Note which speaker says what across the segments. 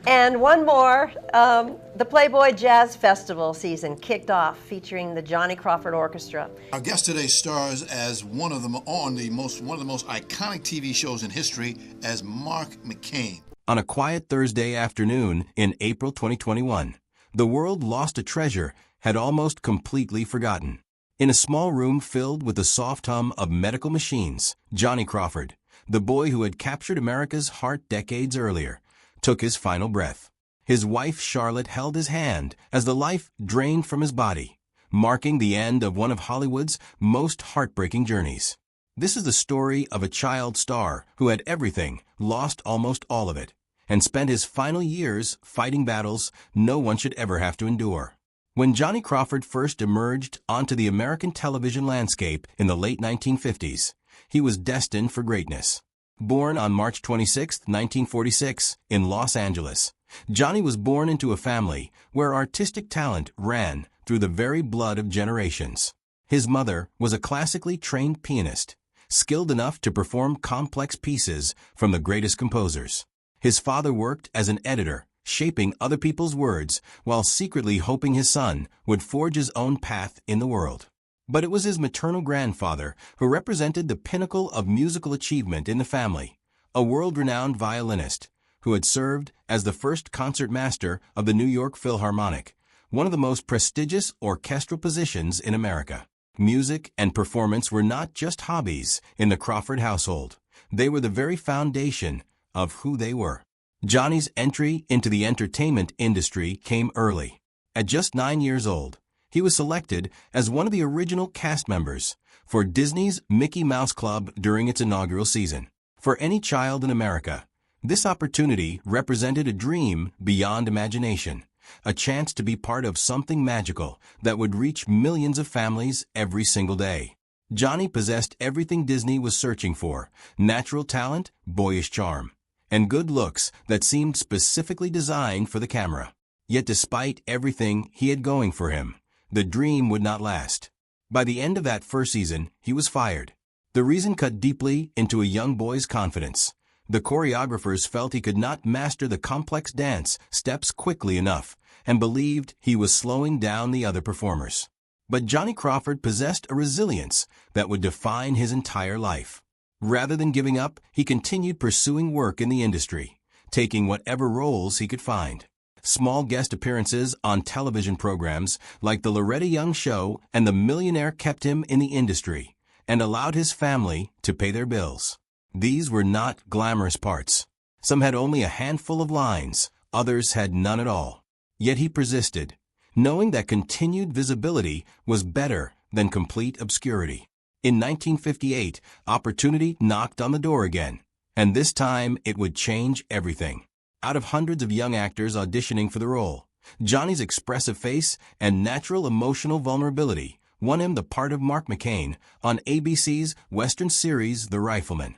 Speaker 1: And one more, the Playboy Jazz Festival season kicked off featuring the Johnny Crawford Orchestra.
Speaker 2: Our guest today stars as one of the most iconic TV shows in history as Mark McCain.
Speaker 3: On a quiet Thursday afternoon in April 2021, the world lost a treasure had almost completely forgotten. In a small room filled with the soft hum of medical machines, Johnny Crawford, the boy who had captured America's heart decades earlier, took his final breath. His wife Charlotte held his hand as the life drained from his body, marking the end of one of Hollywood's most heartbreaking journeys. This is the story of a child star who had everything, lost almost all of it, and spent his final years fighting battles no one should ever have to endure. When Johnny Crawford first emerged onto the American television landscape in the late 1950s, he was destined for greatness. Born on March 26, 1946, in Los Angeles, Johnny was born into a family where artistic talent ran through the very blood of generations. His mother was a classically trained pianist, skilled enough to perform complex pieces from the greatest composers. His father worked as an editor, shaping other people's words while secretly hoping his son would forge his own path in the world. But it was his maternal grandfather who represented the pinnacle of musical achievement in the family, a world-renowned violinist who had served as the first concert master of the New York Philharmonic, one of the most prestigious orchestral positions in America. Music and performance were not just hobbies in the Crawford household. They were the very foundation of who they were. Johnny's entry into the entertainment industry came early. At just 9 years old, he was selected as one of the original cast members for Disney's Mickey Mouse Club during its inaugural season. For any child in America, this opportunity represented a dream beyond imagination, a chance to be part of something magical that would reach millions of families every single day. Johnny possessed everything Disney was searching for: natural talent, boyish charm, and good looks that seemed specifically designed for the camera. Yet despite everything he had going for him, the dream would not last. By the end of that first season, he was fired. The reason cut deeply into a young boy's confidence. The choreographers felt he could not master the complex dance steps quickly enough and believed he was slowing down the other performers. But Johnny Crawford possessed a resilience that would define his entire life. Rather than giving up, he continued pursuing work in the industry, taking whatever roles he could find. Small guest appearances on television programs like The Loretta Young Show and The Millionaire kept him in the industry and allowed his family to pay their bills. These were not glamorous parts. Some had only a handful of lines, others had none at all. Yet he persisted, knowing that continued visibility was better than complete obscurity. In 1958, opportunity knocked on the door again, and this time it would change everything. Out of hundreds of young actors auditioning for the role, Johnny's expressive face and natural emotional vulnerability won him the part of Mark McCain on ABC's Western series The Rifleman.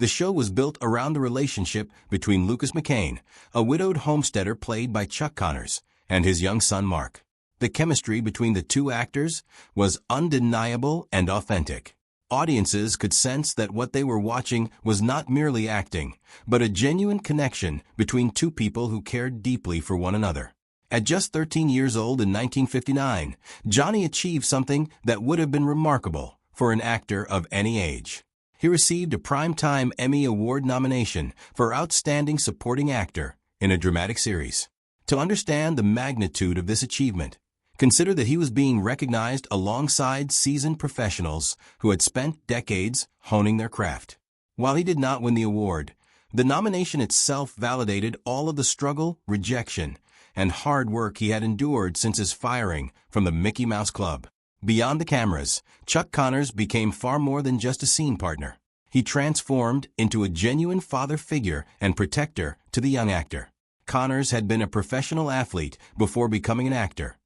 Speaker 3: The show was built around the relationship between Lucas McCain, a widowed homesteader played by Chuck Connors, and his young son Mark. The chemistry between the two actors was undeniable and authentic. Audiences could sense that what they were watching was not merely acting, but a genuine connection between two people who cared deeply for one another. At just 13 years old in 1959, Johnny achieved something that would have been remarkable for an actor of any age. He received a Primetime Emmy Award nomination for Outstanding Supporting Actor in a Dramatic Series. To understand the magnitude of this achievement, consider that he was being recognized alongside seasoned professionals who had spent decades honing their craft. While he did not win the award, the nomination itself validated all of the struggle, rejection, and hard work he had endured since his firing from the Mickey Mouse Club. Beyond the cameras, Chuck Connors became far more than just a scene partner. He transformed into a genuine father figure and protector to the young actor. Connors had been a professional athlete before becoming an actor,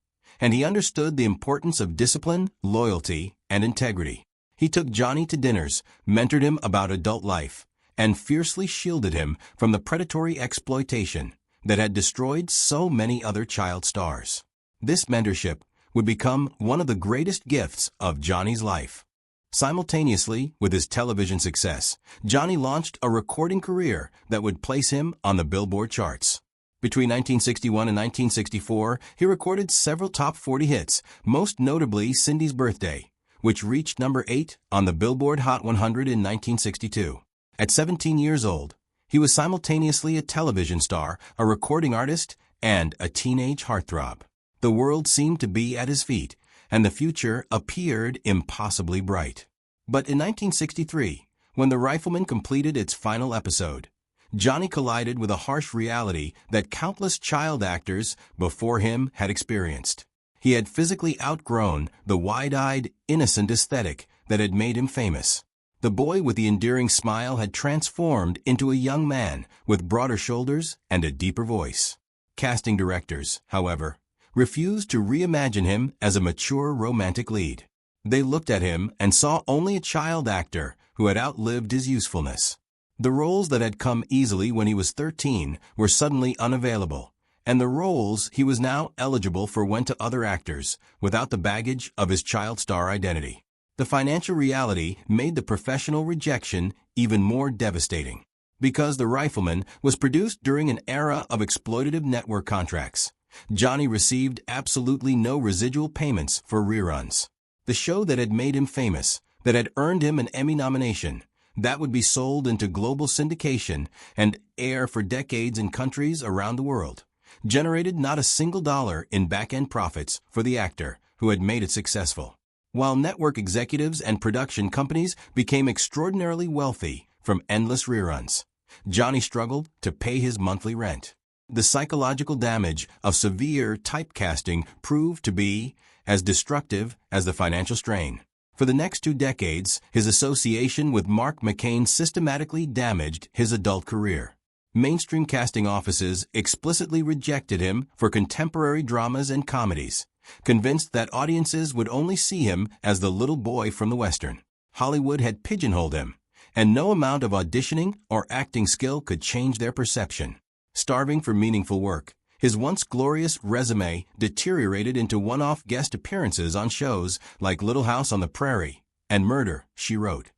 Speaker 3: and he understood the importance of discipline, loyalty, and integrity. He took Johnny to dinners, mentored him about adult life, and fiercely shielded him from the predatory exploitation that had destroyed so many other child stars. This mentorship would become one of the greatest gifts of Johnny's life. Simultaneously with his television success, Johnny launched a recording career that would place him on the Billboard charts. Between 1961 and 1964, he recorded several top 40 hits, most notably Cindy's Birthday, which reached number 8 on the Billboard Hot 100 in 1962. At 17 years old, he was simultaneously a television star, a recording artist, and a teenage heartthrob. The world seemed to be at his feet, and the future appeared impossibly bright. But in 1963, when the Rifleman completed its final episode, Johnny collided with a harsh reality that countless child actors before him had experienced. He had physically outgrown the wide-eyed, innocent aesthetic that had made him famous. The boy with the endearing smile had transformed into a young man with broader shoulders and a deeper voice. Casting directors, however, refused to reimagine him as a mature romantic lead. They looked at him and saw only a child actor who had outlived his usefulness. The roles that had come easily when he was 13 were suddenly unavailable, and the roles he was now eligible for went to other actors without the baggage of his child star identity. The financial reality made the professional rejection even more devastating. Because The Rifleman was produced during an era of exploitative network contracts, Johnny received absolutely no residual payments for reruns. The show that had made him famous, that had earned him an Emmy nomination, that would be sold into global syndication and air for decades in countries around the world, generated not a single dollar in back-end profits for the actor who had made it successful. While network executives and production companies became extraordinarily wealthy from endless reruns, Johnny struggled to pay his monthly rent. The psychological damage of severe typecasting proved to be as destructive as the financial strain. For the next 2 decades, his association with Mark McCain systematically damaged his adult career. Mainstream casting offices explicitly rejected him for contemporary dramas and comedies, convinced that audiences would only see him as the little boy from the Western. Hollywood had pigeonholed him, and no amount of auditioning or acting skill could change their perception. Starving for meaningful work, his once glorious resume deteriorated into one-off guest appearances on shows like Little House on the Prairie and Murder, She Wrote.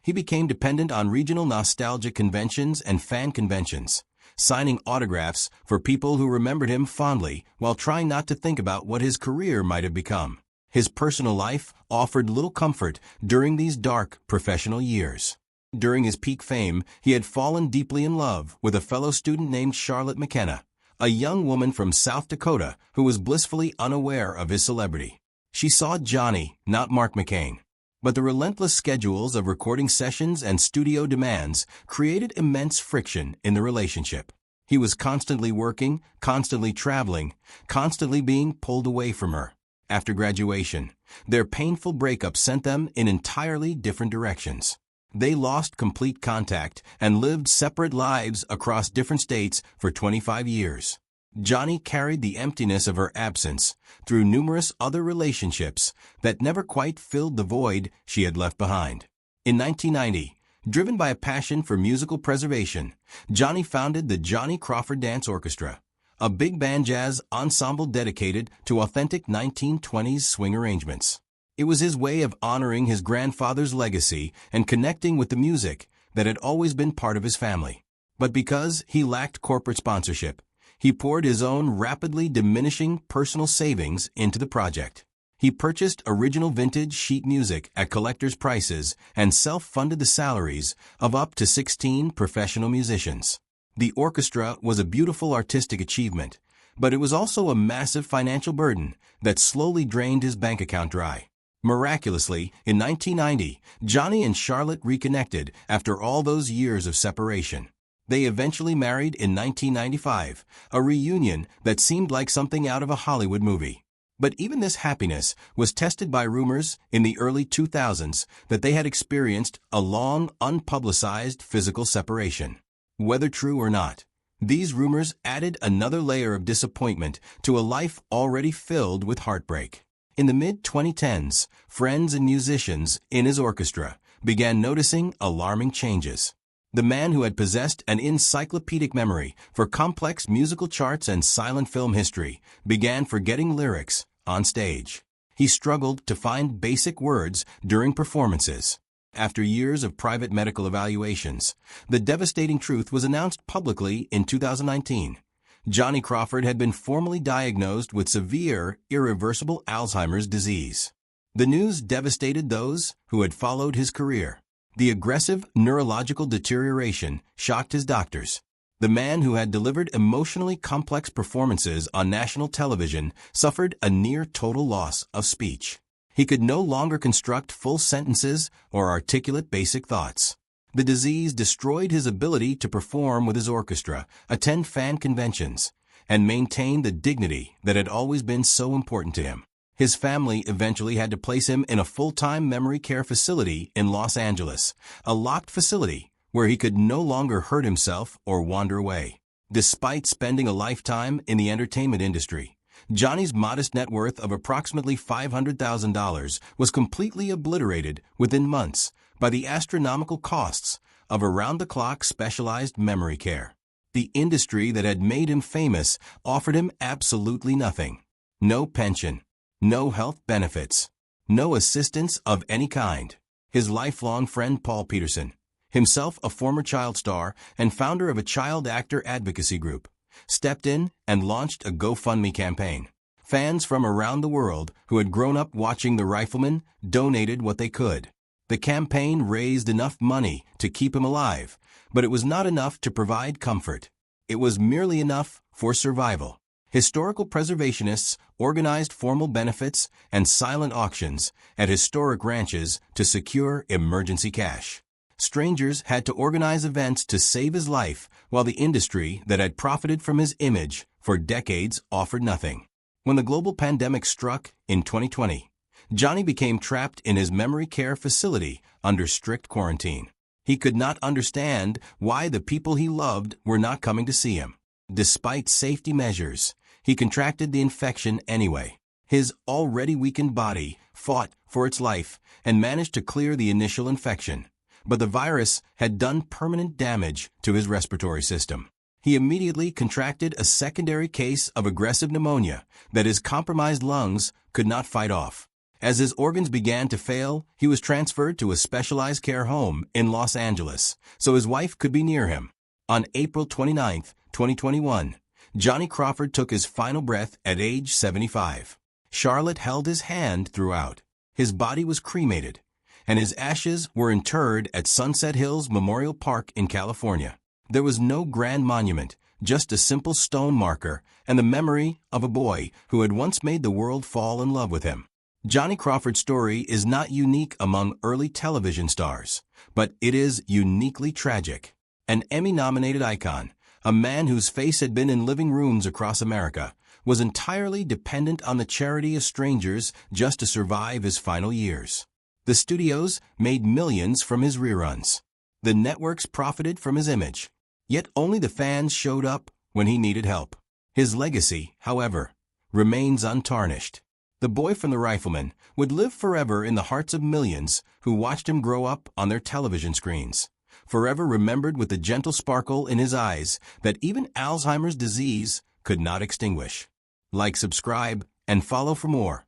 Speaker 3: He became dependent on regional nostalgia conventions and fan conventions, signing autographs for people who remembered him fondly while trying not to think about what his career might have become. His personal life offered little comfort during these dark professional years. During his peak fame, he had fallen deeply in love with a fellow student named Charlotte McKenna, a young woman from South Dakota who was blissfully unaware of his celebrity. She saw Johnny, not Mark McCain. But the relentless schedules of recording sessions and studio demands created immense friction in the relationship. He was constantly working, constantly traveling, constantly being pulled away from her. After graduation, their painful breakup sent them in entirely different directions. They lost complete contact and lived separate lives across different states for 25 years. Johnny carried the emptiness of her absence through numerous other relationships that never quite filled the void she had left behind. In 1990, driven by a passion for musical preservation, Johnny founded the Johnny Crawford Dance Orchestra, a big band jazz ensemble dedicated to authentic 1920s swing arrangements. It was his way of honoring his grandfather's legacy and connecting with the music that had always been part of his family. But because he lacked corporate sponsorship, he poured his own rapidly diminishing personal savings into the project. He purchased original vintage sheet music at collector's prices and self-funded the salaries of up to 16 professional musicians. The orchestra was a beautiful artistic achievement, but it was also a massive financial burden that slowly drained his bank account dry. Miraculously, in 1990, Johnny and Charlotte reconnected after all those years of separation. They eventually married in 1995, a reunion that seemed like something out of a Hollywood movie. But even this happiness was tested by rumors in the early 2000s that they had experienced a long, unpublicized physical separation. Whether true or not, these rumors added another layer of disappointment to a life already filled with heartbreak. In the mid-2010s, friends and musicians in his orchestra began noticing alarming changes. The man who had possessed an encyclopedic memory for complex musical charts and silent film history began forgetting lyrics on stage. He struggled to find basic words during performances. After years of private medical evaluations, the devastating truth was announced publicly in 2019. Johnny Crawford had been formally diagnosed with severe, irreversible Alzheimer's disease. The news devastated those who had followed his career. The aggressive neurological deterioration shocked his doctors. The man who had delivered emotionally complex performances on national television suffered a near-total loss of speech. He could no longer construct full sentences or articulate basic thoughts. The disease destroyed his ability to perform with his orchestra, attend fan conventions, and maintain the dignity that had always been so important to him. His family eventually had to place him in a full-time memory care facility in Los Angeles, a locked facility where he could no longer hurt himself or wander away. Despite spending a lifetime in the entertainment industry, Johnny's modest net worth of approximately $500,000 was completely obliterated within months by the astronomical costs of around-the-clock specialized memory care. The industry that had made him famous offered him absolutely nothing. No pension, no health benefits, no assistance of any kind. His lifelong friend Paul Peterson, himself a former child star and founder of a child actor advocacy group, stepped in and launched a GoFundMe campaign. Fans from around the world who had grown up watching the Rifleman donated what they could. The campaign raised enough money to keep him alive, but it was not enough to provide comfort. It was merely enough for survival. Historical preservationists organized formal benefits and silent auctions at historic ranches to secure emergency cash. Strangers had to organize events to save his life, while the industry that had profited from his image for decades offered nothing. When the global pandemic struck in 2020, Johnny became trapped in his memory care facility under strict quarantine. He could not understand why the people he loved were not coming to see him. Despite safety measures, he contracted the infection anyway. His already weakened body fought for its life and managed to clear the initial infection, but the virus had done permanent damage to his respiratory system. He immediately contracted a secondary case of aggressive pneumonia that his compromised lungs could not fight off. As his organs began to fail, he was transferred to a specialized care home in Los Angeles so his wife could be near him. On April 29, 2021, Johnny Crawford took his final breath at age 75. Charlotte held his hand throughout. His body was cremated, and his ashes were interred at Sunset Hills Memorial Park in California. There was no grand monument, just a simple stone marker and the memory of a boy who had once made the world fall in love with him. Johnny Crawford's story is not unique among early television stars, but it is uniquely tragic. An Emmy-nominated icon, a man whose face had been in living rooms across America, was entirely dependent on the charity of strangers just to survive his final years. The studios made millions from his reruns. The networks profited from his image. Yet only the fans showed up when he needed help. His legacy, however, remains untarnished. The boy from the Rifleman would live forever in the hearts of millions who watched him grow up on their television screens, forever remembered with the gentle sparkle in his eyes that even Alzheimer's disease could not extinguish. Like, subscribe, and follow for more.